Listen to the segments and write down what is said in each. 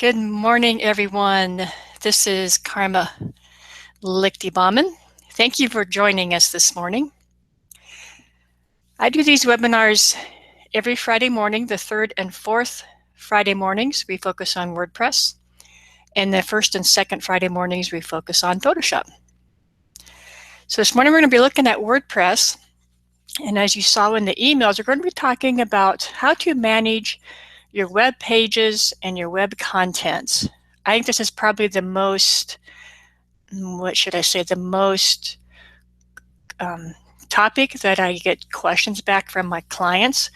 Good morning, everyone. This is Karma Lichty-Bauman. Thank you for joining us this morning. I do these webinars every Friday morning. The third and fourth Friday mornings, we focus on WordPress. And the first and second Friday mornings, we focus on Photoshop. So this morning, we're going to be looking at WordPress. And as you saw in the emails, we're going to be talking about how to manage your web pages and your web contents. I think this is probably the most, the most topic that I get questions back from my clients.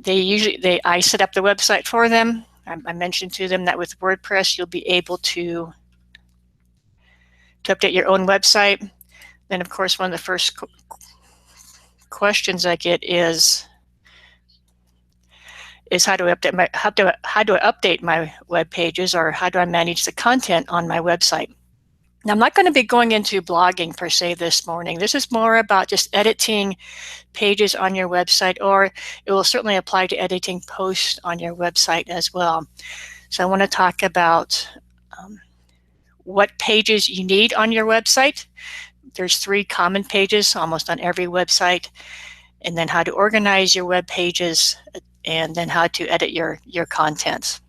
I set up the website for them. I mentioned to them that with WordPress, you'll be able to update your own website. Then, of course, one of the first questions I get is how do I update my web pages, or how do I manage the content on my website? Now, I'm not going to be going into blogging per se this morning. This is more about just editing pages on your website, or it will certainly apply to editing posts on your website as well. So I want to talk about what pages you need on your website. There's 3 common pages almost on every website, and then how to organize your web pages, and then how to edit your contents.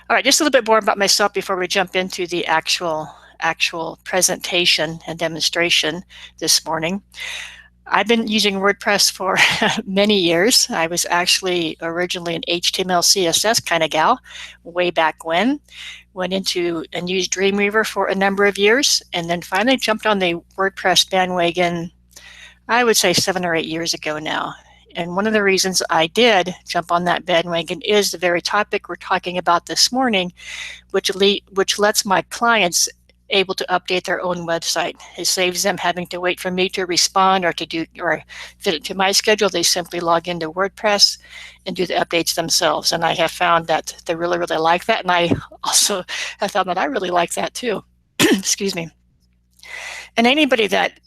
All right, just a little bit more about myself before we jump into the actual presentation and demonstration this morning. I've been using WordPress for many years. I was actually originally an HTML, CSS kind of gal way back when. Went into and used Dreamweaver for a number of years, and then finally jumped on the WordPress bandwagon, I would say 7 or 8 years ago now. And one of the reasons I did jump on that bandwagon is the very topic we're talking about this morning, which lets my clients able to update their own website. It saves them having to wait for me to respond or fit it to my schedule. They simply log into WordPress and do the updates themselves. And I have found that they really, really like that. And I also have found that I really like that too. Excuse me. And anybody that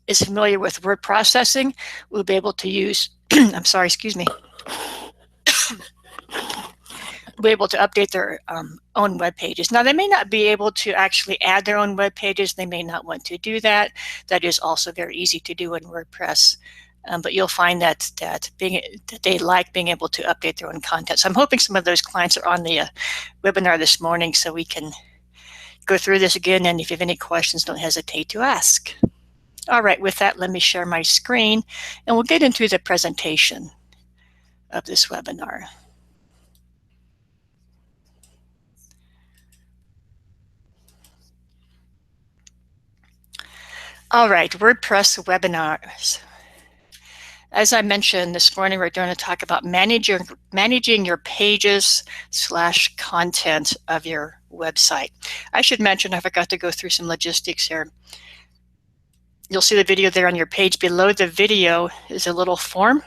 is familiar with word processing will be able to use, I'm sorry, excuse me, be able to update their own web pages. Now, they may not be able to actually add their own web pages. They may not want to do that. That is also very easy to do in WordPress. But you'll find that they like being able to update their own content. So I'm hoping some of those clients are on the webinar this morning so we can go through this again. And if you have any questions, don't hesitate to ask. All right, with that, let me share my screen and we'll get into the presentation of this webinar. All right, WordPress webinars. As I mentioned this morning, we're going to talk about managing your pages / content of your website. I should mention, I forgot to go through some logistics here. You'll see the video there on your page. Below the video is a little form.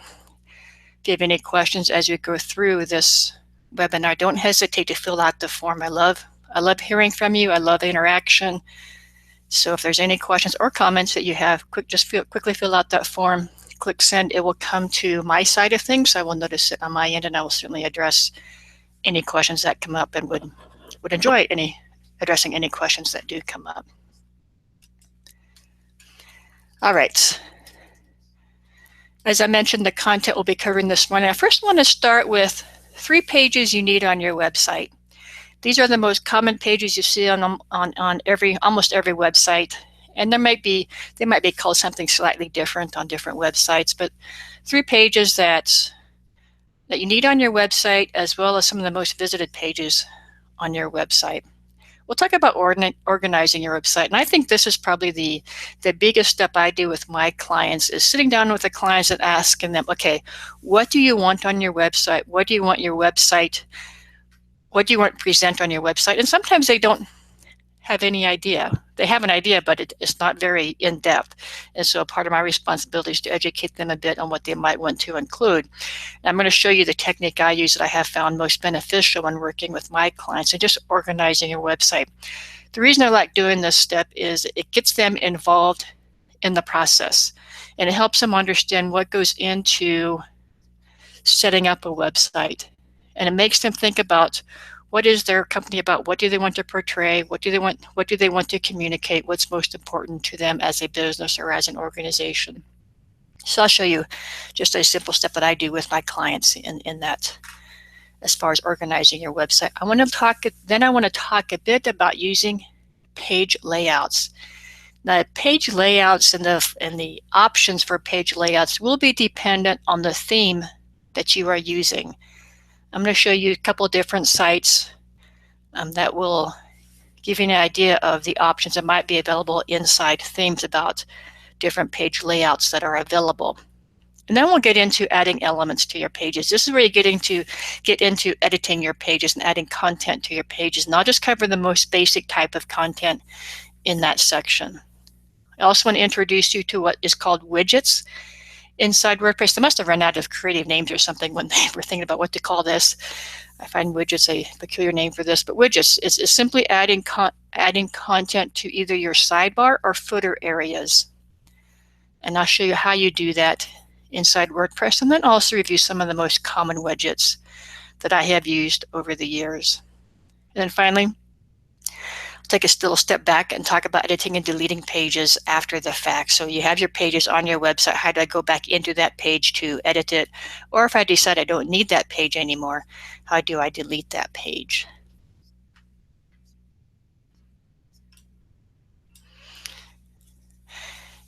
If you have any questions as you go through this webinar, don't hesitate to fill out the form. I love hearing from you. I love interaction. So if there's any questions or comments that you have, quickly fill out that form. Click send. It will come to my side of things. I will notice it on my end, and I will certainly address any questions that come up, and would enjoy addressing any questions that do come up. All right. As I mentioned, the content we'll be covering this morning. I first want to start with 3 pages you need on your website. These are the most common pages you see on almost every website, and they might be called something slightly different on different websites, but 3 pages that you need on your website, as well as some of the most visited pages on your website. We'll talk about organizing your website, and I think this is probably the biggest step I do with my clients, is sitting down with the clients and asking them, okay, what do you want on your website? What do you want to present on your website? And sometimes they don't have any idea. They have an idea, but it's not very in-depth. And so part of my responsibility is to educate them a bit on what they might want to include. And I'm going to show you the technique I use that I have found most beneficial when working with my clients and just organizing your website. The reason I like doing this step is it gets them involved in the process, and it helps them understand what goes into setting up a website And it makes them think about what is their company about, what do they want to portray, what do they want to communicate, what's most important to them as a business or as an organization. So I'll show you just a simple step that I do with my clients in that, as far as organizing your website. I want to talk a bit about using page layouts. Now, page layouts and the options for page layouts will be dependent on the theme that you are using. I'm going to show you a couple of different sites that will give you an idea of the options that might be available inside themes about different page layouts that are available. And then we'll get into adding elements to your pages. This is where you're get into editing your pages and adding content to your pages. And I'll just cover the most basic type of content in that section. I also want to introduce you to what is called widgets inside WordPress. They must have run out of creative names or something when they were thinking about what to call this. I find widgets a peculiar name for this, but widgets is simply adding content to either your sidebar or footer areas. And I'll show you how you do that inside WordPress, and then also review some of the most common widgets that I have used over the years. And then finally, I'll take a little step back and talk about editing and deleting pages after the fact. So you have your pages on your website. How do I go back into that page to edit it? Or if I decide I don't need that page anymore, how do I delete that page?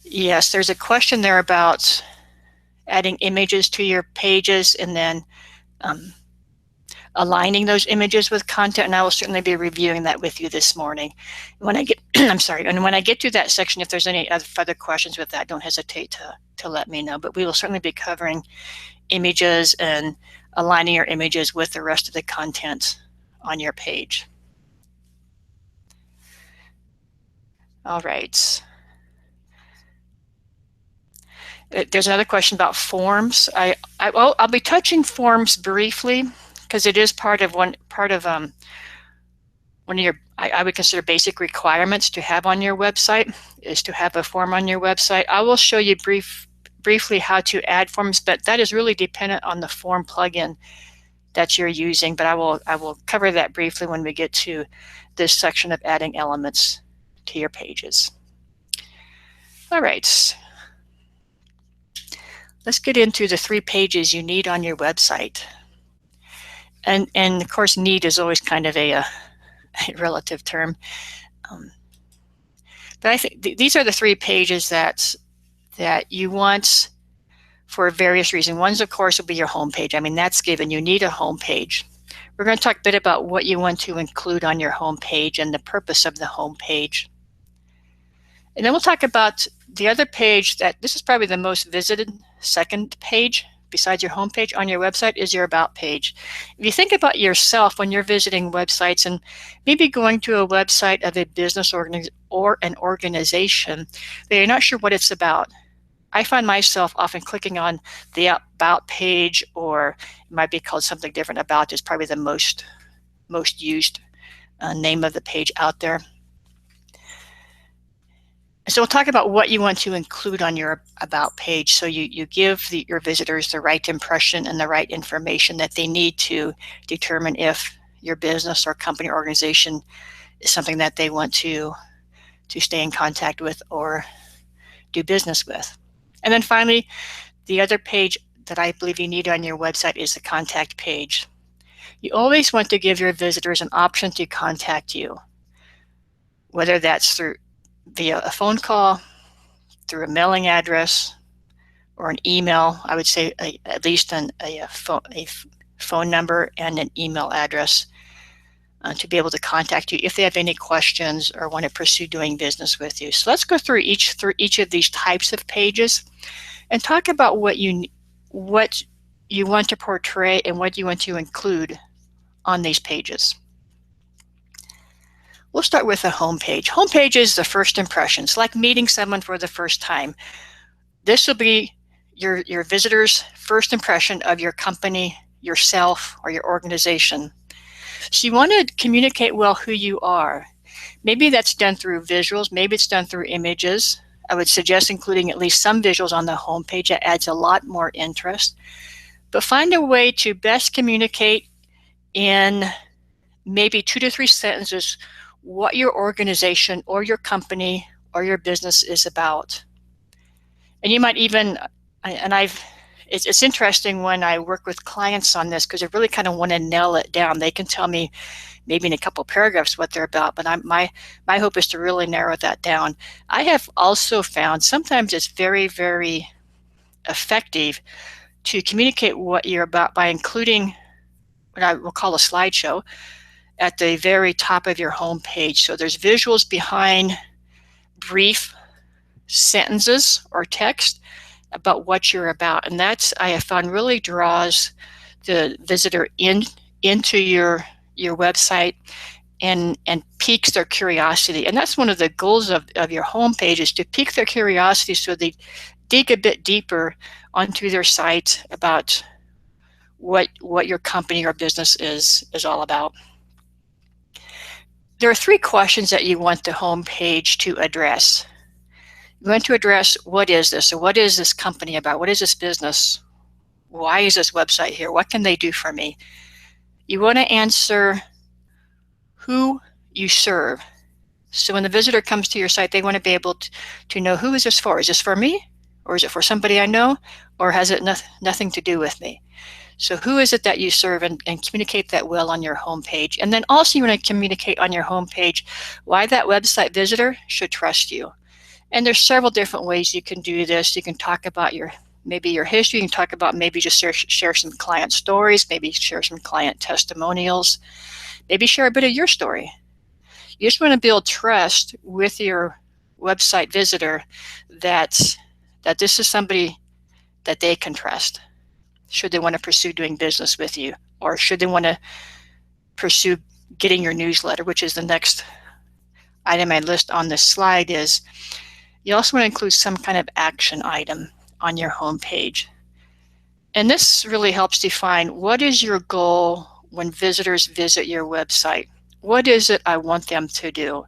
Yes, there's a question there about adding images to your pages and then aligning those images with content, and I will certainly be reviewing that with you this morning. When I get, I'm sorry, and when I get to that section, if there's any further questions with that, don't hesitate to let me know. But we will certainly be covering images and aligning your images with the rest of the content on your page. All right. There's another question about forms. I'll be touching forms briefly because it is part of one of your, I would consider, basic requirements to have on your website is to have a form on your website. I will show you briefly how to add forms, but that is really dependent on the form plugin that you're using. But I will cover that briefly when we get to this section of adding elements to your pages. All right. Let's get into the 3 pages you need on your website. And of course, need is always kind of a relative term. But I think these are the 3 pages that you want for various reasons. One, of course, will be your home page. I mean, that's given. You need a home page. We're going to talk a bit about what you want to include on your home page and the purpose of the home page. And then we'll talk about the other page this is probably the most visited second page besides your home page on your website is your About page. If you think about yourself when you're visiting websites and maybe going to a website of a business or an organization that you're not sure what it's about, I find myself often clicking on the About page, or it might be called something different. About is probably the most used name of the page out there. So we'll talk about what you want to include on your About page so you give your visitors the right impression and the right information that they need to determine if your business or company or organization is something that they want to stay in contact with or do business with. And then finally, the other page that I believe you need on your website is the contact page. You always want to give your visitors an option to contact you, whether that's via a phone call, through a mailing address, or an email. I would say at least a phone number and an email address to be able to contact you if they have any questions or want to pursue doing business with you. So let's go through each of these types of pages and talk about what you want to portray and what you want to include on these pages. We'll start with the home page. Home page is the first impression. It's like meeting someone for the first time. This will be your visitor's first impression of your company, yourself, or your organization. So you want to communicate well who you are. Maybe that's done through visuals. Maybe it's done through images. I would suggest including at least some visuals on the home page. That adds a lot more interest. But find a way to best communicate in maybe 2 to 3 sentences what your organization or your company or your business is about. And you might even, and it's interesting when I work with clients on this, because I really kind of want to nail it down. They can tell me maybe in a couple paragraphs what they're about, but my hope is to really narrow that down. I have also found sometimes it's very, very effective to communicate what you're about by including what I will call a slideshow at the very top of your home page. So there's visuals behind brief sentences or text about what you're about, and that's, I have found, really draws the visitor into your website and piques their curiosity. And that's one of the goals of your homepage, is to pique their curiosity so they dig a bit deeper onto their site about what your company or business is all about. There are 3 questions that you want the homepage to address. You want to address, what is this? So what is this company about? What is this business? Why is this website here? What can they do for me? You want to answer who you serve. So when the visitor comes to your site, they want to be able to know, who is this for? Is this for me? Or is it for somebody I know? Or has it nothing to do with me? So who is it that you serve, and communicate that well on your homepage. And then also you want to communicate on your homepage why that website visitor should trust you. And there's several different ways you can do this. You can talk about maybe your history. You can talk about, maybe just share some client stories, maybe share some client testimonials, maybe share a bit of your story. You just want to build trust with your website visitor that this is somebody that they can trust, should they want to pursue doing business with you, or should they want to pursue getting your newsletter, which is the next item I list on this slide. Is you also want to include some kind of action item on your homepage. And this really helps define, what is your goal when visitors visit your website? What is it I want them to do?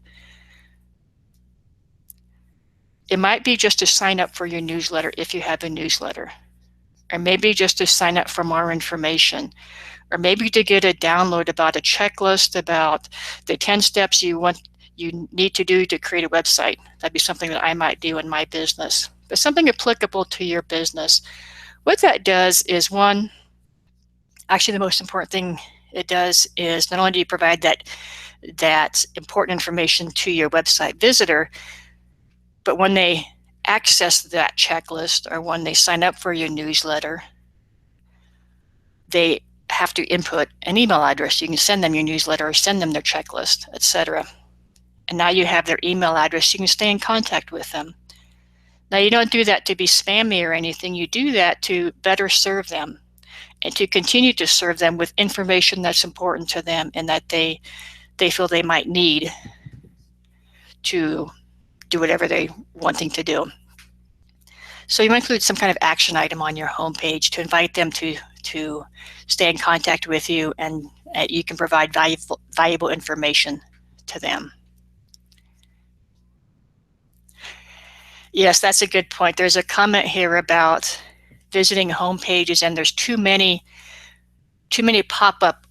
It might be just to sign up for your newsletter if you have a newsletter, or maybe just to sign up for more information, or maybe to get a download about a checklist about the 10 steps you need to do to create a website. That'd be something that I might do in my business, but something applicable to your business. What that does is, one, actually the most important thing it does is, not only do you provide that important information to your website visitor, but when they access that checklist, or when they sign up for your newsletter, they have to input an email address. You can send them your newsletter or send them their checklist, etc. And now you have their email address. You can stay in contact with them. Now, you don't do that to be spammy or anything. You do that to better serve them, and to continue to serve them with information that's important to them and that they feel they might need to do whatever they're wanting to do. So you might include some kind of action item on your homepage to invite them to stay in contact with you, and you can provide valuable information to them. Yes, that's a good point. There's a comment here about visiting home pages, and there's too many pop-up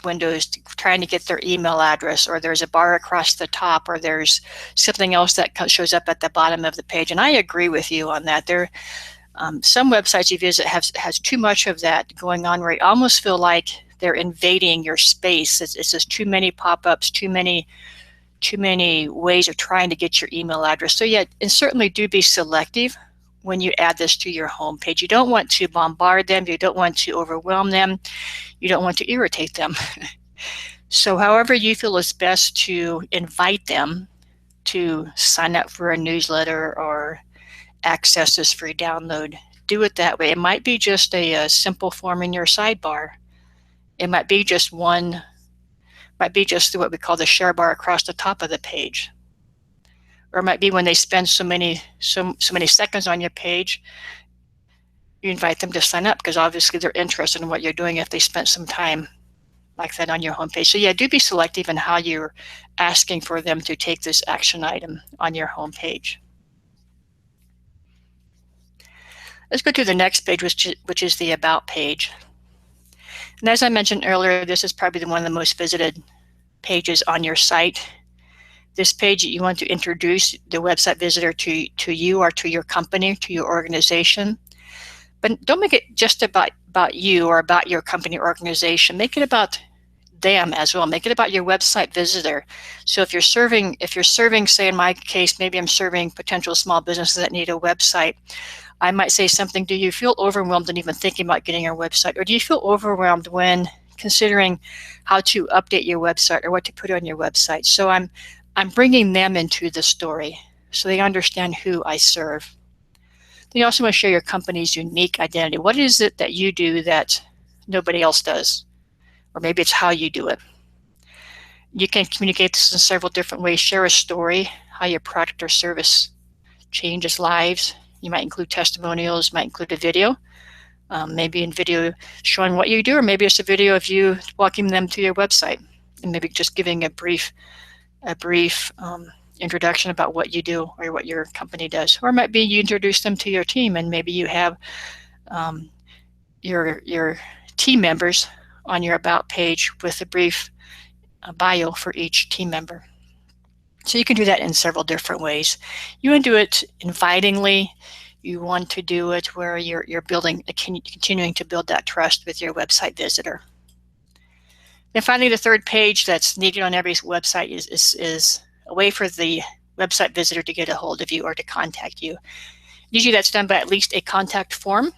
windows trying to get their email address, or there's a bar across the top, or there's something else that shows up at the bottom of the page. And I agree with you on that. Some websites you visit has too much of that going on, where you almost feel like they're invading your space. It's just too many pop-ups, too many ways of trying to get your email address. So yeah, and certainly do be selective when you add this to your homepage. You don't want to bombard them. You don't want to overwhelm them. You don't want to irritate them. So however you feel is best to invite them to sign up for a newsletter or access this free download, do it that way. It might be just a simple form in your sidebar. It might be just what we call the share bar across the top of the page. Or it might be when they spend so many seconds on your page, you invite them to sign up, because obviously they're interested in what you're doing if they spent some time like that on your homepage. So yeah, do be selective in how you're asking for them to take this action item on your homepage. Let's go to the next page, which is the About page. And as I mentioned earlier, this is probably one of the most visited pages on your site. This page, you want to introduce the website visitor to you or to your company, to your organization. But don't make it just about you or about your company or organization. Make it about them as well. Make it about your website visitor. So if you're serving, say in my case, maybe I'm serving potential small businesses that need a website, I might say something, do you feel overwhelmed in even thinking about getting a website? Or do you feel overwhelmed when considering how to update your website or what to put on your website? So I'm bringing them into the story so they understand who I serve. Then you also want to share your company's unique identity. What is it that you do that nobody else does? Or maybe it's how you do it. You can communicate this in several different ways. Share a story, how your product or service changes lives. You might include testimonials, might include a video, maybe in video showing what you do, or maybe it's a video of you walking them to your website, and maybe just giving a brief introduction about what you do or what your company does. Or it might be you introduce them to your team, and maybe you have your team members on your About page with a brief bio for each team member. So you can do that in several different ways. You want to do it invitingly. You want to do it where you're continuing to build that trust with your website visitor. And finally, the third page that's needed on every website is a way for the website visitor to get a hold of you or to contact you. Usually that's done by at least a contact form.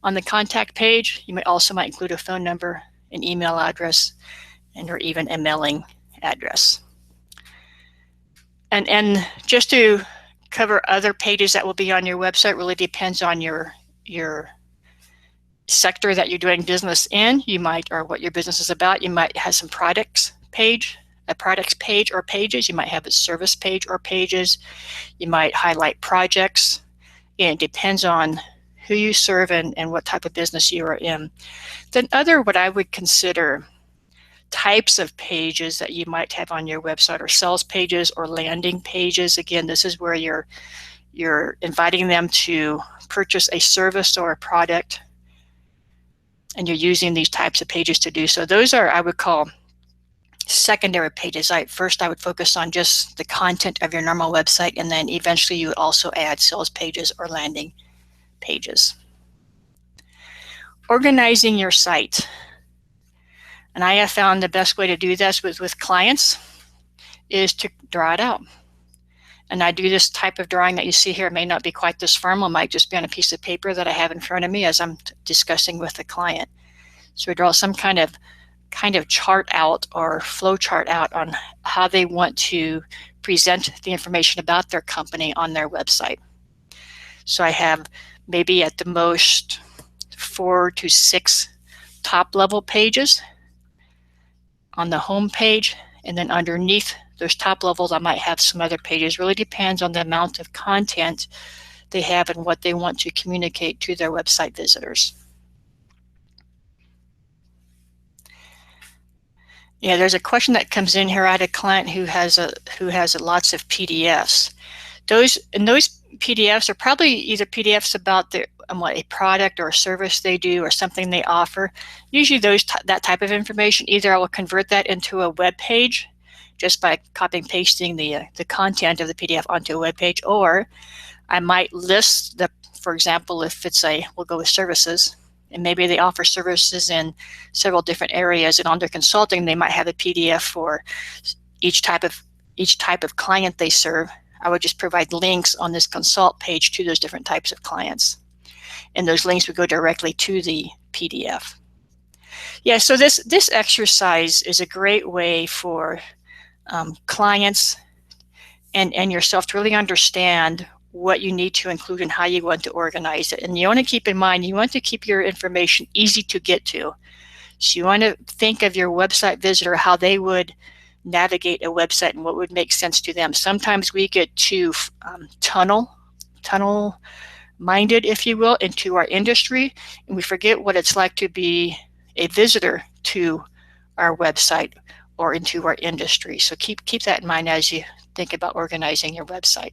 On the contact page, you might include a phone number, an email address, and or even a mailing address. And just to cover other pages that will be on your website really depends on your sector that you're doing business in. You might, or what your business is about. You might have some products page or pages. You might have a service page or pages. You might highlight projects. And it depends on who you serve and what type of business you are in. Then what I would consider types of pages that you might have on your website are sales pages or landing pages. Again, this is where you're inviting them to purchase a service or a product, and you're using these types of pages to do so. Those are, I would call, secondary pages. First, I would focus on just the content of your normal website, and then eventually you would also add sales pages or landing pages. Organizing your site. And I have found the best way to do this with clients is to draw it out. And I do this type of drawing that you see here. It may not be quite this formal. It might just be on a piece of paper that I have in front of me as I'm discussing with the client. So we draw some kind of chart out or flow chart out on how they want to present the information about their company on their website. So I have maybe at the most 4 to 6 top level pages on the home page, and then underneath those top levels I might have some other pages. Really depends on the amount of content they have and what they want to communicate to their website visitors. Yeah, there's a question that comes in here. I had a client who has lots of PDFs. Those PDFs are probably either PDFs about a product or a service they do or something they offer. Usually that type of information, either I will convert that into a web page just by copying and pasting the content of the PDF onto a web page, or I might list for example, if it's we'll go with services, and maybe they offer services in several different areas, and on their consulting they might have a PDF for each type of client they serve. I would just provide links on this consult page to those different types of clients, and those links would go directly to the PDF. Yeah, so this exercise is a great way for clients and yourself to really understand what you need to include and how you want to organize it. And you want to keep in mind, you want to keep your information easy to get to. So you want to think of your website visitor, how they would navigate a website and what would make sense to them. Sometimes we get too tunnel minded, if you will, into our industry, and we forget what it's like to be a visitor to our website or into our industry. So keep that in mind as you think about organizing your website.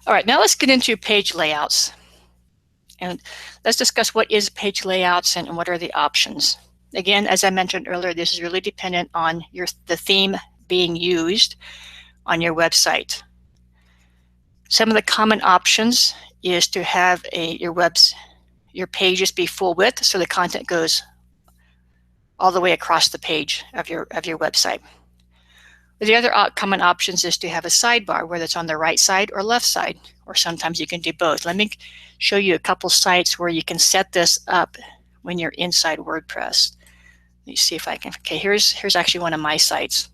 All right, now let's get into page layouts. And let's discuss what is page layouts and what are the options. Again, as I mentioned earlier, this is really dependent on the theme being used on your website. Some of the common options is to have your pages be full width, so the content goes all the way across the page of your website. The other common options is to have a sidebar, whether it's on the right side or left side, or sometimes you can do both. Let me show you a couple sites where you can set this up when you're inside WordPress. Let me see if I can. Okay, here's actually one of my sites,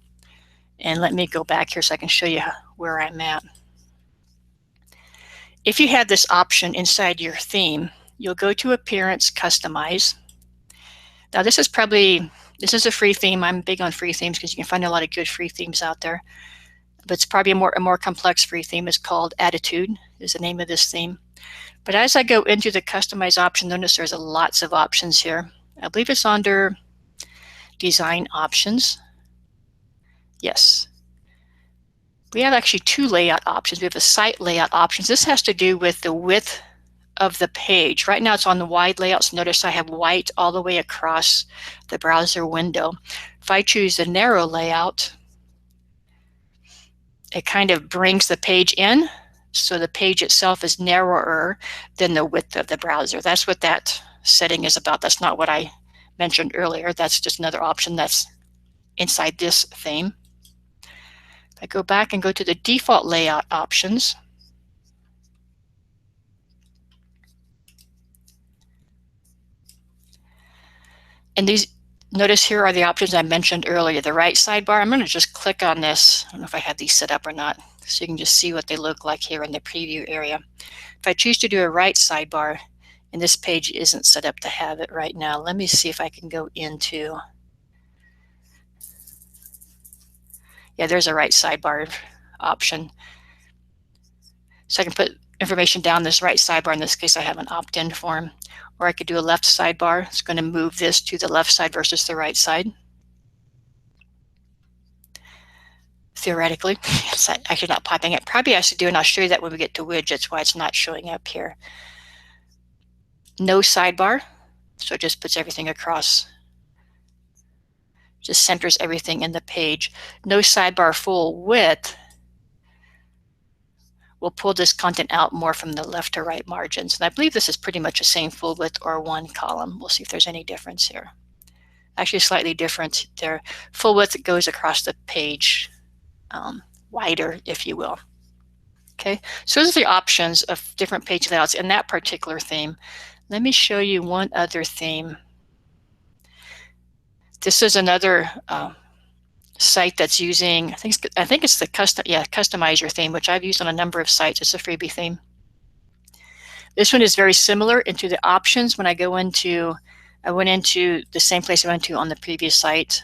and let me go back here so I can show you where I'm at. If you have this option inside your theme, you'll go to Appearance, Customize. Now this is a free theme. I'm big on free themes because you can find a lot of good free themes out there. But it's probably a more complex free theme. It's called Attitude is the name of this theme. But as I go into the Customize option, notice there's lots of options here. I believe it's under Design Options. Yes. We have actually two layout options. We have a Site Layout options. This has to do with the width of the page. Right now it's on the wide layouts. Notice I have white all the way across the browser window. If I choose the narrow layout, it kind of brings the page in, so the page itself is narrower than the width of the browser. That's what that setting is about. That's not what I mentioned earlier. That's just another option that's inside this theme. If I go back and go to the default layout options, and notice here are the options I mentioned earlier. The right sidebar, I'm going to just click on this. I don't know if I had these set up or not, so you can just see what they look like here in the preview area. If I choose to do a right sidebar, and this page isn't set up to have it right now, let me see if I can go into, yeah, there's a right sidebar option. So I can put information down this right sidebar. In this case, I have an opt-in form. Or I could do a left sidebar. It's going to move this to the left side versus the right side. Theoretically, it's actually not popping up. Probably I should do, and I'll show you that when we get to widgets, why it's not showing up here. No sidebar, so it just puts everything across. Just centers everything in the page. No sidebar full width will pull this content out more from the left to right margins. And I believe this is pretty much the same full width or one column. We'll see if there's any difference here. Actually slightly different there. Full width goes across the page wider, if you will. Okay, so those are the options of different page layouts in that particular theme. Let me show you one other theme. This is another site that's using, I think it's the Customizer theme, which I've used on a number of sites. It's a freebie theme. This one is very similar into the options. When I went into the same place I went to on the previous site.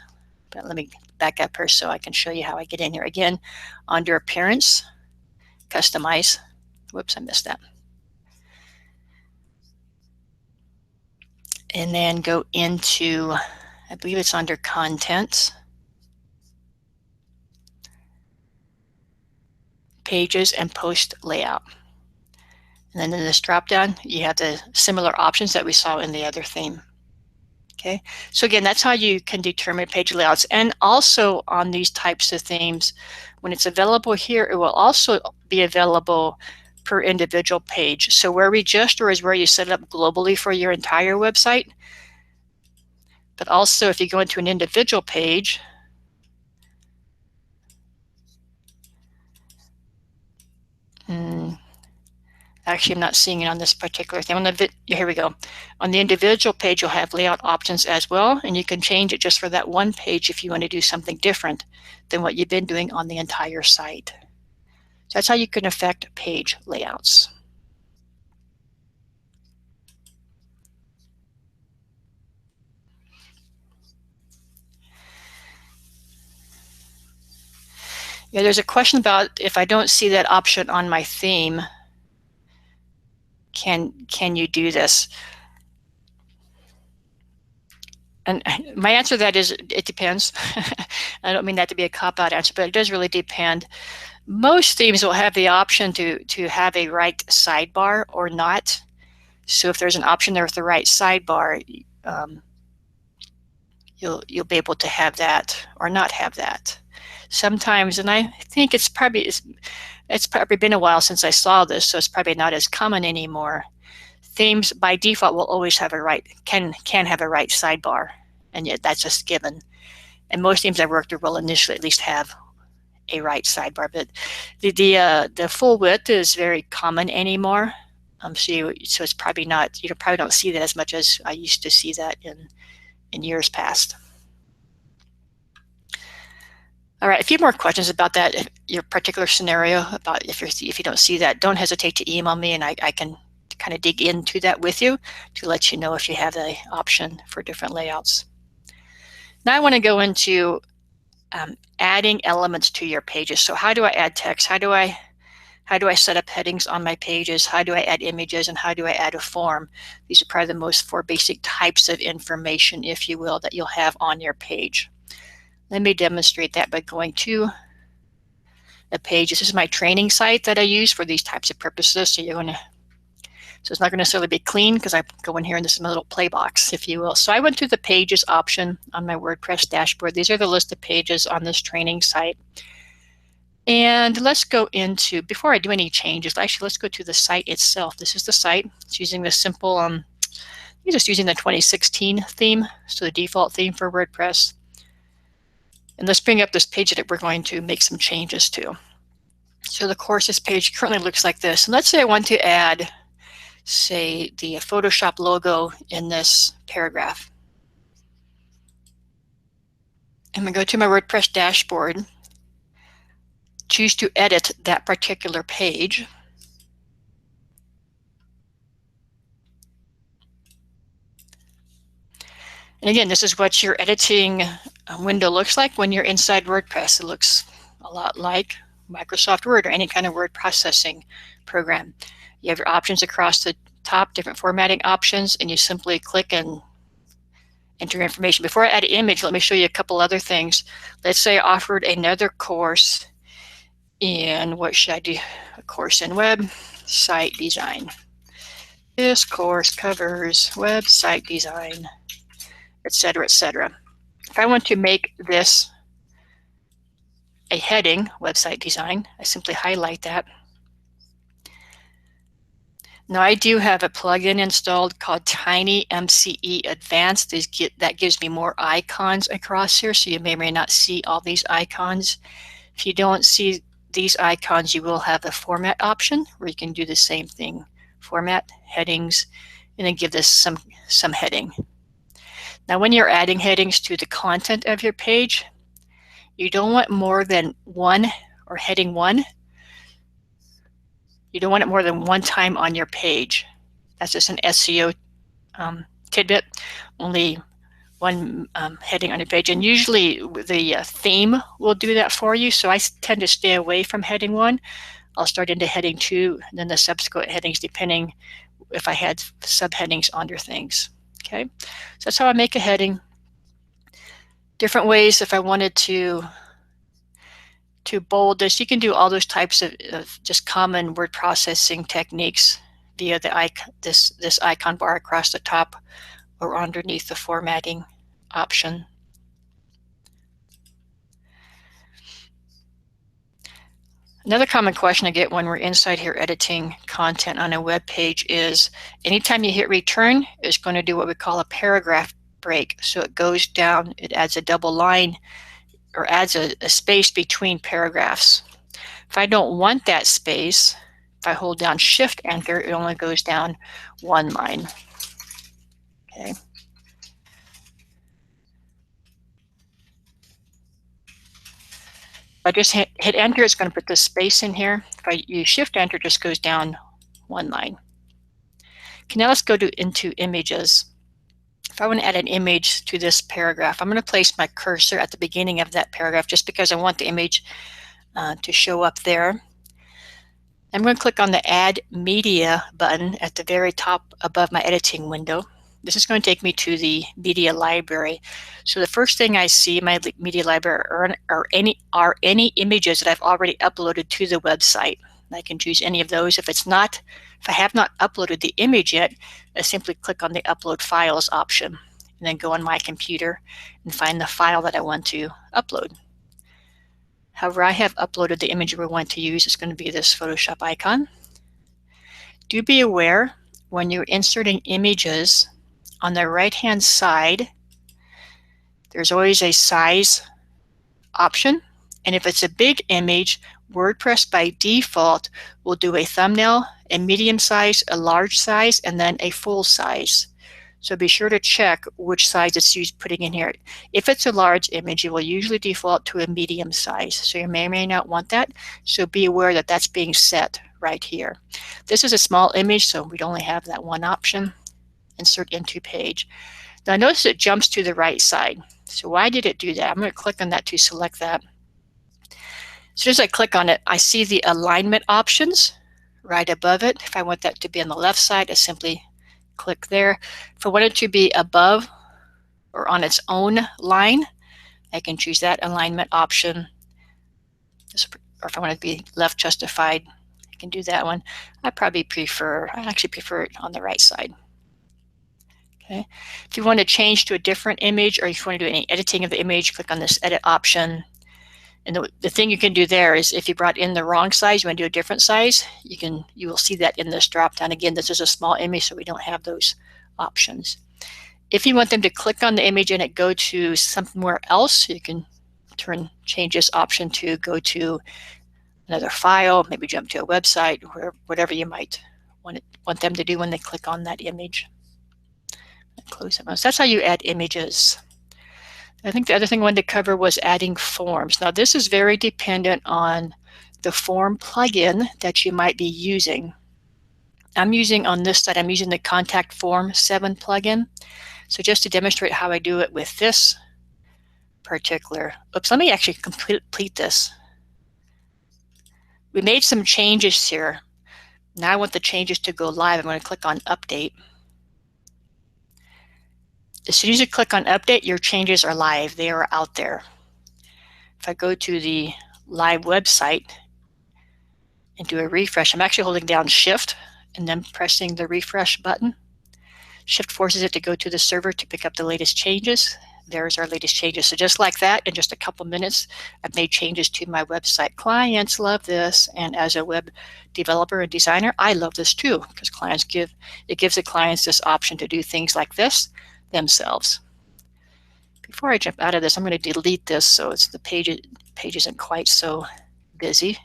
But let me back up here so I can show you how I get in here. Again, under Appearance, Customize. Whoops, I missed that. And then go into, I believe it's under Content. Pages and Post Layout. And then in this drop-down, you have the similar options that we saw in the other theme. Okay, so again, that's how you can determine page layouts. And also on these types of themes, when it's available here, it will also be available per individual page. So where Register is where you set it up globally for your entire website. But also if you go into an individual page, actually, I'm not seeing it on this particular thing. Here we go. On the individual page, you'll have layout options as well, and you can change it just for that one page if you want to do something different than what you've been doing on the entire site. So that's how you can affect page layouts. Yeah, there's a question about if I don't see that option on my theme, can you do this? And my answer to that is it depends. I don't mean that to be a cop-out answer, but it does really depend. Most themes will have the option to have a right sidebar or not. So if there's an option there with the right sidebar, you'll be able to have that or not have that. Sometimes, and I think it's probably been a while since I saw this, so it's probably not as common anymore. Themes by default will always have a right, can have a right sidebar, and yet that's just given. And most themes I've worked with will initially at least have a right sidebar, but the full width is very common anymore. So it's probably not, you probably don't see that as much as I used to see that in years past. All right, a few more questions about that, your particular scenario, about if you don't see that, don't hesitate to email me, and I can kind of dig into that with you to let you know if you have the option for different layouts. Now I want to go into adding elements to your pages. So how do I add text? How do I set up headings on my pages? How do I add images? And how do I add a form? These are probably the most 4 basic types of information, if you will, that you'll have on your page. Let me demonstrate that by going to a page. This is my training site that I use for these types of purposes. So it's not going to necessarily be clean because I go in here and this is my little play box, if you will. So I went to the pages option on my WordPress dashboard. These are the list of pages on this training site. And let's go into, before I do any changes, actually let's go to the site itself. This is the site. It's using the simple, you're just using the 2016 theme, so the default theme for WordPress. And let's bring up this page that we're going to make some changes to. So the courses page currently looks like this. And let's say I want to add, say, the Photoshop logo in this paragraph. I'm going to go to my WordPress dashboard, choose to edit that particular page. And again, this is what your editing window looks like when you're inside WordPress. It looks a lot like Microsoft Word or any kind of word processing program. You have your options across the top, different formatting options, and you simply click and enter your information. Before I add an image, let me show you a couple other things. Let's say I offered another course in, what should I do? A course in website design. This course covers website design, etc., etc. If I want to make this a heading, website design, I simply highlight that. Now I do have a plugin installed called Tiny MCE Advanced. That gives me more icons across here, so you may or may not see all these icons. If you don't see these icons, you will have the format option where you can do the same thing. Format, headings, and then give this some heading. Now when you're adding headings to the content of your page, you don't want more than one, or heading 1. You don't want it more than one time on your page. That's just an SEO tidbit. Only one heading on your page. And usually the theme will do that for you. So I tend to stay away from heading 1. I'll start into heading 2, and then the subsequent headings, depending if I had subheadings under things. Okay, so that's how I make a heading. Different ways if I wanted to bold this. You can do all those types of just common word processing techniques via the this icon bar across the top or underneath the formatting option. Another common question I get when we're inside here editing content on a web page is anytime you hit return, it's going to do what we call a paragraph break. So it goes down, it adds a double line or adds a space between paragraphs. If I don't want that space, if I hold down Shift Enter, it only goes down 1 line. Okay. If I just hit Enter, it's going to put the space in here. If I use Shift Enter, it just goes down 1 line. Okay, now let's go into images. If I want to add an image to this paragraph, I'm going to place my cursor at the beginning of that paragraph just because I want the image to show up there. I'm going to click on the Add Media button at the very top above my editing window. This is going to take me to the media library. So the first thing I see in my media library are any images that I've already uploaded to the website. I can choose any of those. If I have not uploaded the image yet, I simply click on the Upload Files option and then go on my computer and find the file that I want to upload. However, I have uploaded the image we want to use. It's going to be this Photoshop icon. Do be aware when you're inserting images, on the right-hand side, there's always a size option. And if it's a big image, WordPress by default will do a thumbnail, a medium size, a large size, and then a full size. So be sure to check which size it's putting in here. If it's a large image, it will usually default to a medium size. So you may or may not want that. So be aware that that's being set right here. This is a small image, so we'd only have that one option. Insert into page. Now notice it jumps to the right side. So why did it do that? I'm going to click on that to select that. As soon as I click on it, I see the alignment options right above it. If I want that to be on the left side, I simply click there. If I want it to be above or on its own line, I can choose that alignment option. Or if I want it to be left justified, I can do that one. I actually prefer it on the right side. Okay. If you want to change to a different image, or if you want to do any editing of the image, click on this edit option. And the thing you can do there is if you brought in the wrong size, you want to do a different size, you will see that in this drop down. Again, this is a small image, so we don't have those options. If you want them to click on the image and it go to somewhere else, you can change this option to go to another file, maybe jump to a website, or whatever you might want them to do when they click on that image. Close it. So that's how you add images. I think the other thing I wanted to cover was adding forms. Now this is very dependent on the form plugin that you might be using. I'm using on this side, I'm using the Contact Form 7 plugin. So just to demonstrate how I do it with this particular, let me actually complete this. We made some changes here. Now I want the changes to go live. I'm going to click on Update. As soon as you click on Update, your changes are live. They are out there. If I go to the live website and do a refresh, I'm actually holding down Shift and then pressing the refresh button. Shift forces it to go to the server to pick up the latest changes. There's our latest changes. So just like that, in just a couple minutes, I've made changes to my website. Clients love this, and as a web developer and designer, I love this too, because it gives the clients this option to do things like this themselves. Before I jump out of this, I'm going to delete this so it's the page isn't quite so busy.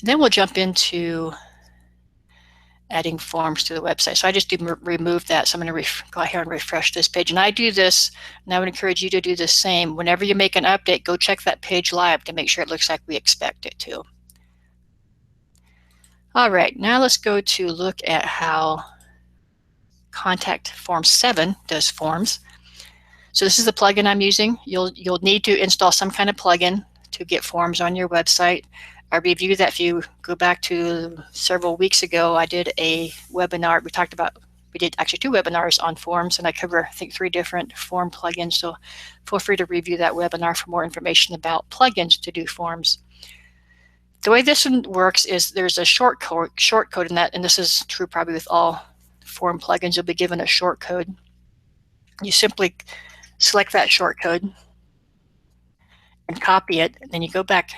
Then we'll jump into adding forms to the website. So I just remove that. So I'm going to go here and refresh this page. And I do this, and I would encourage you to do the same. Whenever you make an update, go check that page live to make sure it looks like we expect it to. All right, now let's go to look at how Contact Form 7 does forms. So this is the plugin I'm using. You'll need to install some kind of plugin to get forms on your website. I reviewed that. If you go back to several weeks ago, I did a webinar. We did actually 2 webinars on forms, and I cover, I think, 3 different form plugins. So feel free to review that webinar for more information about plugins to do forms. The way this one works is there's a short code in that, and this is true probably with all form plugins. You'll be given a short code. You simply select that short code and copy it, and then you go back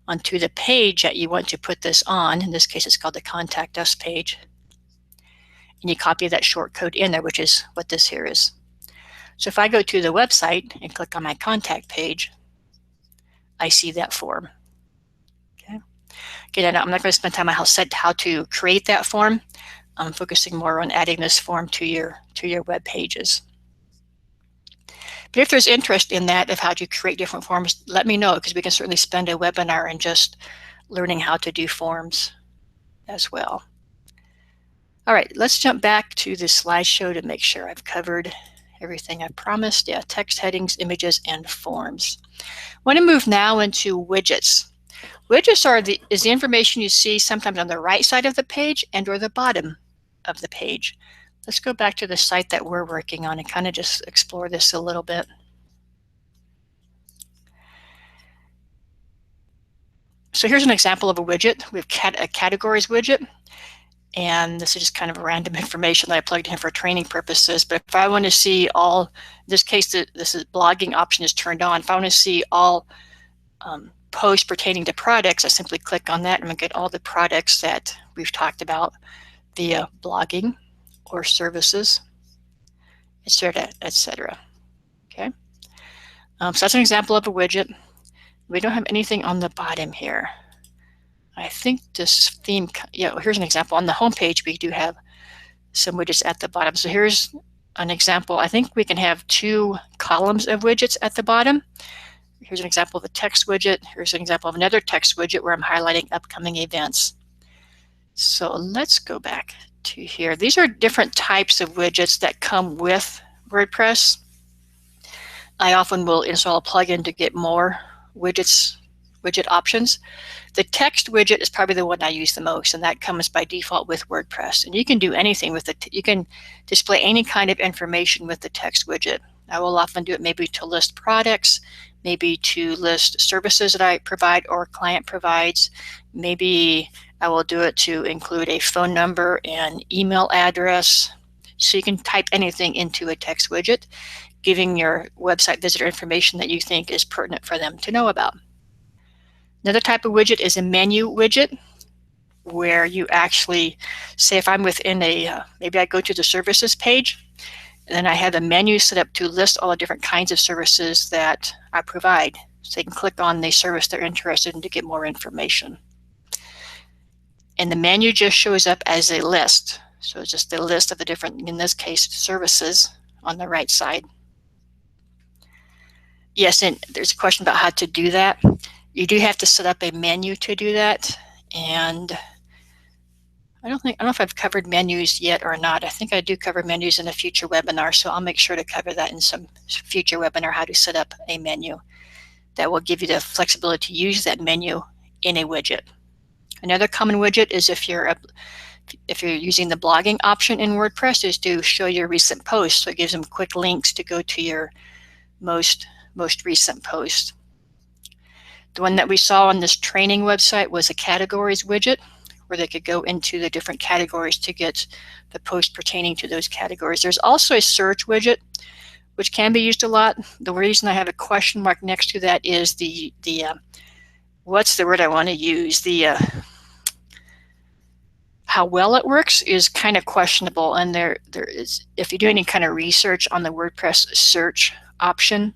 onto the page that you want to put this on. In this case, it's called the Contact Us page. And you copy that short code in there, which is what this here is. So if I go to the website and click on my contact page, I see that form. Okay. Again, I'm not going to spend time on how to create that form. I'm focusing more on adding this form to your web pages. But if there's interest in that, of how to create different forms, let me know, because we can certainly spend a webinar in just learning how to do forms as well. All right, let's jump back to the slideshow to make sure I've covered everything I promised. Yeah, text, headings, images, and forms. I want to move now into widgets. Widgets is the information you see sometimes on the right side of the page and or the bottom of the page. Let's go back to the site that we're working on and kind of just explore this a little bit. So here's an example of a widget. We have a categories widget, and this is just kind of random information that I plugged in for training purposes. But if I want to see all, in this case, this is blogging option is turned on. If I want to see all posts pertaining to products, I simply click on that and I'm going to get all the products that we've talked about via blogging or services, etc., etc. Okay, so that's an example of a widget. We don't have anything on the bottom here. I think this theme, yeah, here's an example. On the home page, we do have some widgets at the bottom. So here's an example. I think we can have 2 columns of widgets at the bottom. Here's an example of a text widget. Here's an example of another text widget where I'm highlighting upcoming events. So let's go back to here. These are different types of widgets that come with WordPress. I often will install a plugin to get more widget options. The text widget is probably the one I use the most, and that comes by default with WordPress. And you can do anything with it. You can display any kind of information with the text widget. I will often do it maybe to list products, maybe to list services that I provide or a client provides. Maybe I will do it to include a phone number and email address. So you can type anything into a text widget, giving your website visitor information that you think is pertinent for them to know about. Another type of widget is a menu widget, where you actually say if I'm within a, maybe I go to the services page, and then I have a menu set up to list all the different kinds of services that I provide. So they can click on the service they're interested in to get more information. And the menu just shows up as a list. So it's just a list of the different, in this case, services on the right side. Yes, and there's a question about how to do that. You do have to set up a menu to do that, and I don't know if I've covered menus yet or not. I think I do cover menus in a future webinar, so I'll make sure to cover that in some future webinar, how to set up a menu that will give you the flexibility to use that menu in a widget. Another common widget is if you're using the blogging option in WordPress, is to show your recent posts. So it gives them quick links to go to your most recent post. The one that we saw on this training website was a categories widget, where they could go into the different categories to get the post pertaining to those categories. There's also a search widget, which can be used a lot. The reason I have a question mark next to that is the what's the word I want to use? How well it works is kind of questionable, and there is, if you do any kind of research on the WordPress search option,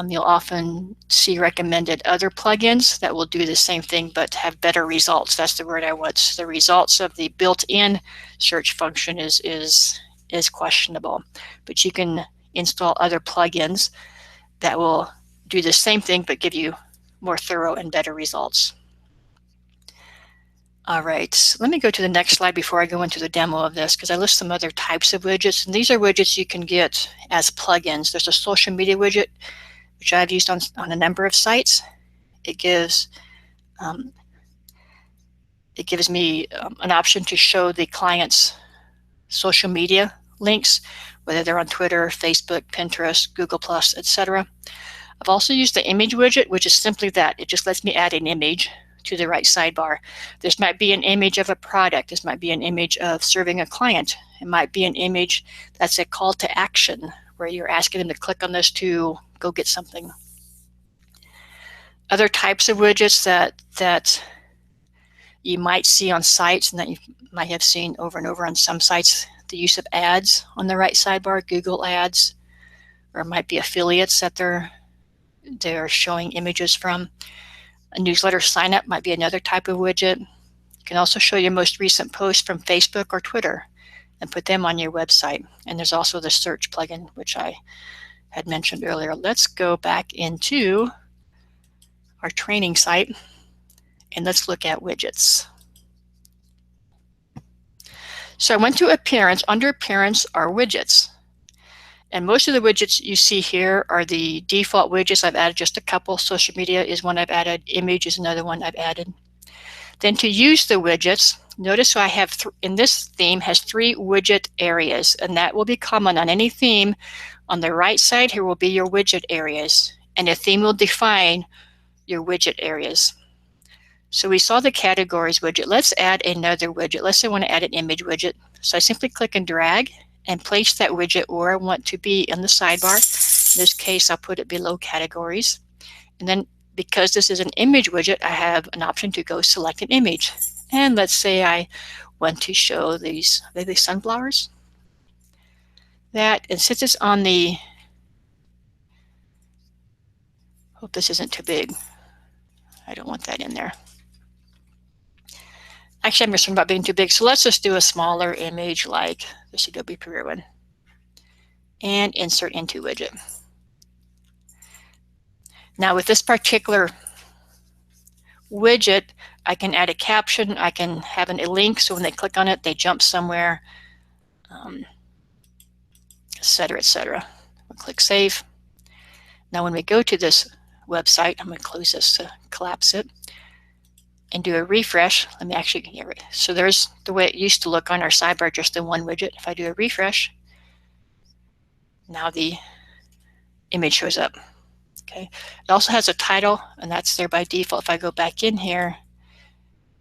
you'll often see recommended other plugins that will do the same thing but have better results. That's the word I want. The results of the built-in search function is questionable, but you can install other plugins that will do the same thing but give you more thorough and better results. All right, let me go to the next slide before I go into the demo of this, because I list some other types of widgets, and these are widgets you can get as plugins. There's a social media widget, which I've used on a number of sites. It gives me an option to show the client's social media links, whether they're on Twitter, Facebook, Pinterest, Google+, etc. I've also used the image widget, which is simply that. It just lets me add an image to the right sidebar. This might be an image of a product. This might be an image of serving a client. It might be an image that's a call to action, where you're asking them to click on this to go get something. Other types of widgets that you might see on sites and that you might have seen over and over on some sites, the use of ads on the right sidebar, Google ads, or it might be affiliates that they're showing images from. A newsletter sign up might be another type of widget. You can also show your most recent posts from Facebook or Twitter and put them on your website. And there's also the search plugin, which I had mentioned earlier. Let's go back into our training site and let's look at widgets. So I went to Appearance. Under Appearance are widgets. And most of the widgets you see here are the default widgets. I've added just a couple. Social media is one I've added. Image is another one I've added. Then to use the widgets, notice I have, in this theme, has 3 widget areas, and that will be common on any theme. On the right side here will be your widget areas, and a theme will define your widget areas. So we saw the categories widget. Let's add another widget. Let's say I want to add an image widget. So I simply click and drag and place that widget where I want to be in the sidebar. In this case, I'll put it below categories. And then because this is an image widget, I have an option to go select an image. And let's say I want to show these, are they sunflowers? That, and since it's on the, hope this isn't too big. I don't want that in there. Actually, I'm concerned about being too big, so let's just do a smaller image like this Adobe Premiere one. And insert into widget. Now with this particular widget, I can add a caption, I can have a link so when they click on it, they jump somewhere, etc., etc. We'll click Save. Now when we go to this website, I'm going to close this to collapse it, and do a refresh. Let me actually get rid. So there's the way it used to look on our sidebar, just in one widget. If I do a refresh, now the image shows up. Okay. It also has a title, and that's there by default. If I go back in here,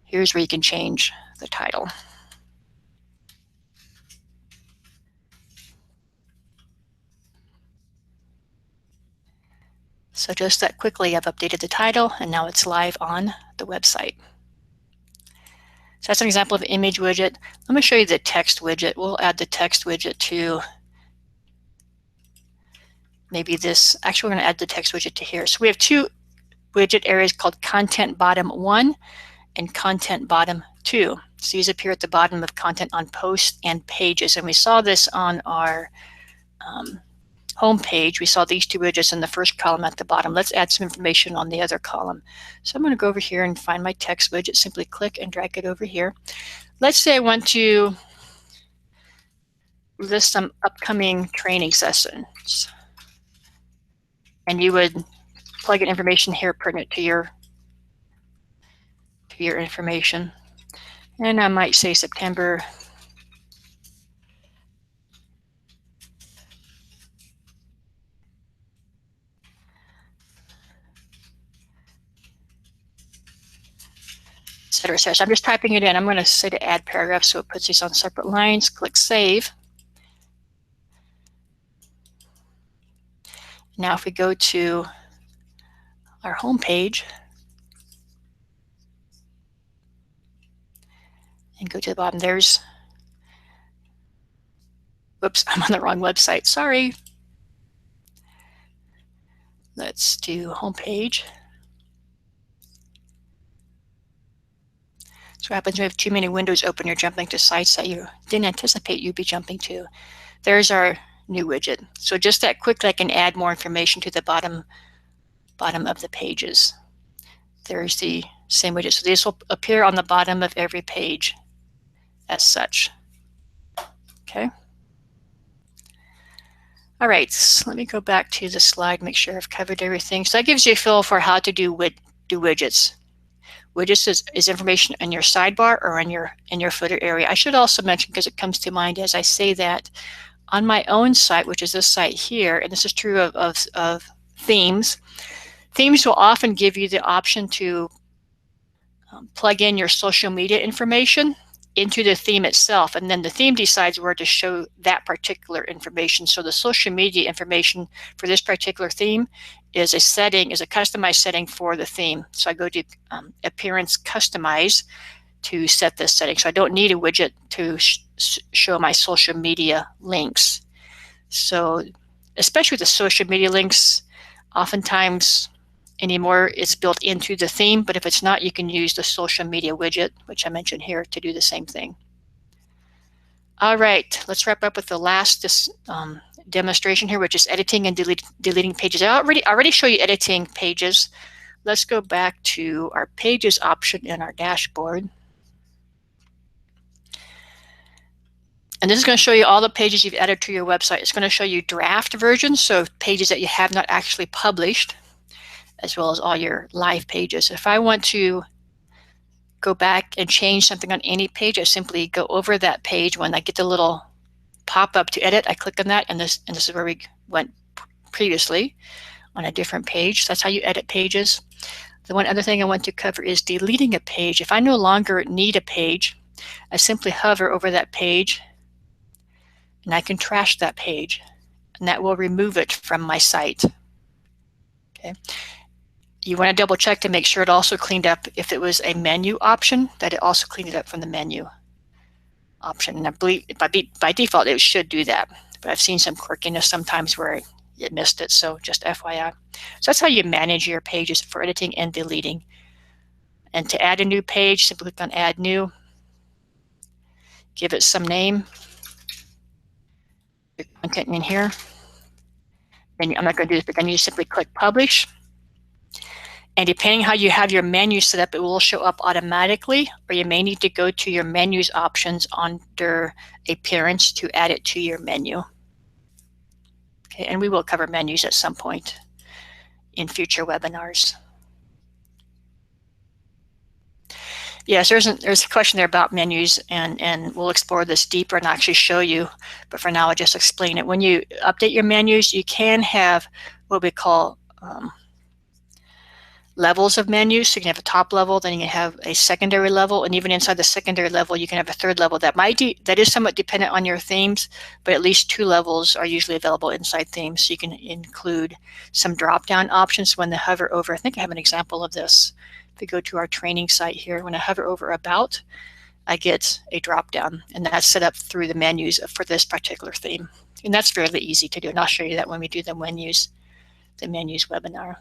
here's where you can change the title. So just that quickly, I've updated the title, and now it's live on the website. So that's an example of an image widget. Let me show you the text widget. We'll add the text widget to maybe this. Actually, we're going to add the text widget to here. So we have 2 widget areas called Content Bottom 1 and Content Bottom 2. So these appear at the bottom of content on posts and pages. And we saw this on our home page. We saw these 2 widgets in the first column at the bottom. Let's add some information on the other column. So I'm going to go over here and find my text widget. Simply click and drag it over here. Let's say I want to list some upcoming training sessions. And you would plug in information here, pertinent to your information. And I might say September . etc. So I'm just typing it in. I'm going to say to add paragraph, so it puts these on separate lines. Click Save. Now if we go to our home page and go to the bottom, there's, whoops, I'm on the wrong website, sorry. Let's do home page. So what happens when you have too many windows open, you're jumping to sites that you didn't anticipate you'd be jumping to. There's our new widget. So just that quickly, I can add more information to the bottom of the pages. There's the same widget. So this will appear on the bottom of every page as such. Okay. All right, so let me go back to the slide, make sure I've covered everything. So that gives you a feel for how to do widgets. Widgets is information in your sidebar or in your footer area. I should also mention, because it comes to mind as I say that, on my own site, which is this site here, and this is true of themes, themes will often give you the option to plug in your social media information into the theme itself, and then the theme decides where to show that particular information. So the social media information for this particular theme is a customized setting for the theme. So I go to Appearance Customize to set this setting. So I don't need a widget to show my social media links. So especially with the social media links, oftentimes anymore it's built into the theme, but if it's not, you can use the social media widget, which I mentioned here, to do the same thing. All right, let's wrap up with the last demonstration here, which is editing and deleting pages. I already show you editing pages. Let's go back to our pages option in our dashboard. And this is going to show you all the pages you've added to your website. It's going to show you draft versions, so pages that you have not actually published, as well as all your live pages. If I want to go back and change something on any page, I simply go over that page. When I get the little pop-up to edit, I click on that, and this is where we went previously on a different page. So that's how you edit pages. The one other thing I want to cover is deleting a page. If I no longer need a page, I simply hover over that page and I can trash that page, and that will remove it from my site. Okay. You want to double check to make sure it also cleaned up. If it was a menu option, that it also cleaned it up from the menu option. And I believe by default it should do that, but I've seen some quirkiness sometimes where it missed it, so just FYI. So that's how you manage your pages for editing and deleting. And to add a new page, simply click on Add New, give it some name, the content in here. And I'm not going to do this, but then you simply click Publish. And depending how you have your menu set up, it will show up automatically, or you may need to go to your menus options under Appearance to add it to your menu. Okay, and we will cover menus at some point in future webinars. Yes, there's a question there about menus, and we'll explore this deeper and actually show you, but for now I'll just explain it. When you update your menus, you can have what we call levels of menus. So you can have a top level, then you can have a secondary level, and even inside the secondary level you can have a third level. That is somewhat dependent on your themes, but at least 2 levels are usually available inside themes. So you can include some drop-down options when they hover over. I think I have an example of this. If we go to our training site here, when I hover over About, I get a drop-down, and that's set up through the menus for this particular theme. And that's fairly easy to do, and I'll show you that when we do the menus webinar.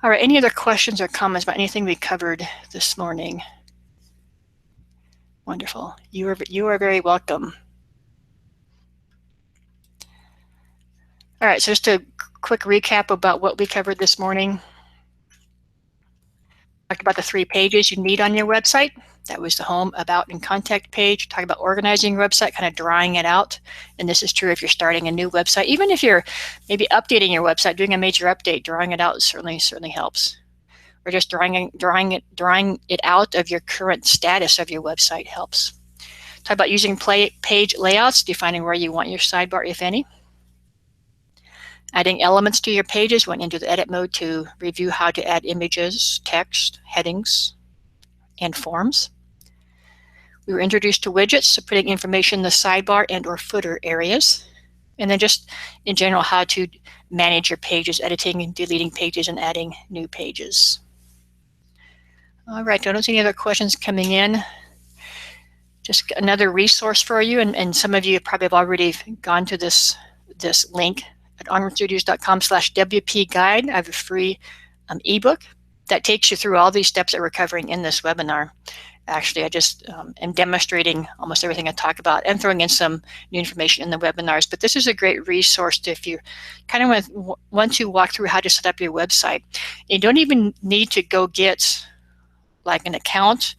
All right, any other questions or comments about anything we covered this morning? Wonderful. You are very welcome. All right, so just a quick recap about what we covered this morning. Talked about the 3 pages you need on your website. That was the home, about, and contact page. Talk about organizing your website, kind of drawing it out. And this is true if you're starting a new website. Even if you're maybe updating your website, doing a major update, drawing it out certainly helps. Or just drawing it out of your current status of your website helps. Talk about using page layouts, defining where you want your sidebar, if any. Adding elements to your pages, went into the edit mode to review how to add images, text, headings, and forms. We were introduced to widgets, so putting information in the sidebar and or footer areas. And then just in general, how to manage your pages, editing and deleting pages and adding new pages. All right, I don't see any other questions coming in. Just another resource for you, and some of you probably have already gone to this link at onwardstudios.com/WP guide. I have a free ebook that takes you through all these steps that we're covering in this webinar. Actually, I just am demonstrating almost everything I talk about and throwing in some new information in the webinars. But this is a great resource if you kind of want to walk through how to set up your website. You don't even need to go get like an account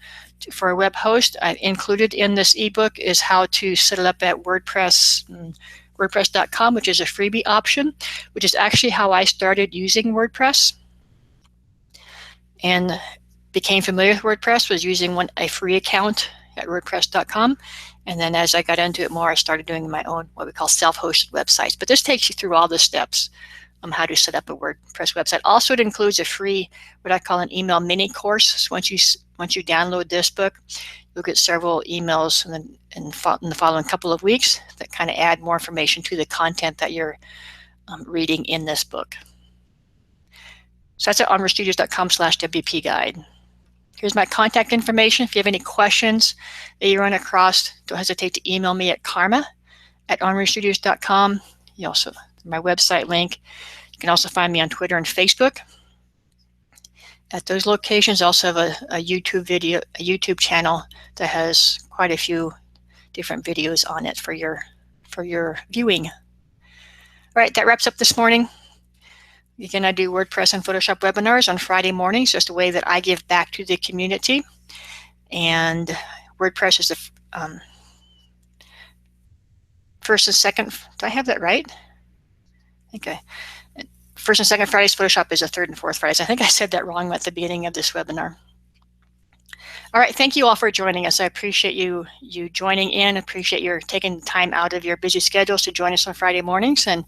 for a web host. Included in this ebook is how to set it up at WordPress.com, which is a freebie option, which is actually how I started using WordPress and became familiar with WordPress, was using a free account at WordPress.com. And then as I got into it more, I started doing my own, what we call self-hosted websites. But this takes you through all the steps on how to set up a WordPress website. Also, it includes a free, what I call an email mini course. So once you download this book, you'll get several emails in the following couple of weeks that kind of add more information to the content that you're reading in this book. So that's at onwardstudios.com/WP guide. Here's my contact information. If you have any questions that you run across, don't hesitate to email me at karma@onwardstudios.com. You also, my website link. You can also find me on Twitter and Facebook. At those locations, I also have a YouTube channel that has quite a few different videos on it for your viewing. All right, that wraps up this morning. Again, I do WordPress and Photoshop webinars on Friday mornings, just a way that I give back to the community. And WordPress is the first and second. Do I have that right? Okay. first and second Fridays, Photoshop is the third and fourth Fridays. I think I said that wrong at the beginning of this webinar. All right, thank you all for joining us. I appreciate you joining in, appreciate your taking time out of your busy schedules to join us on Friday mornings, and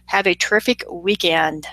have a terrific weekend.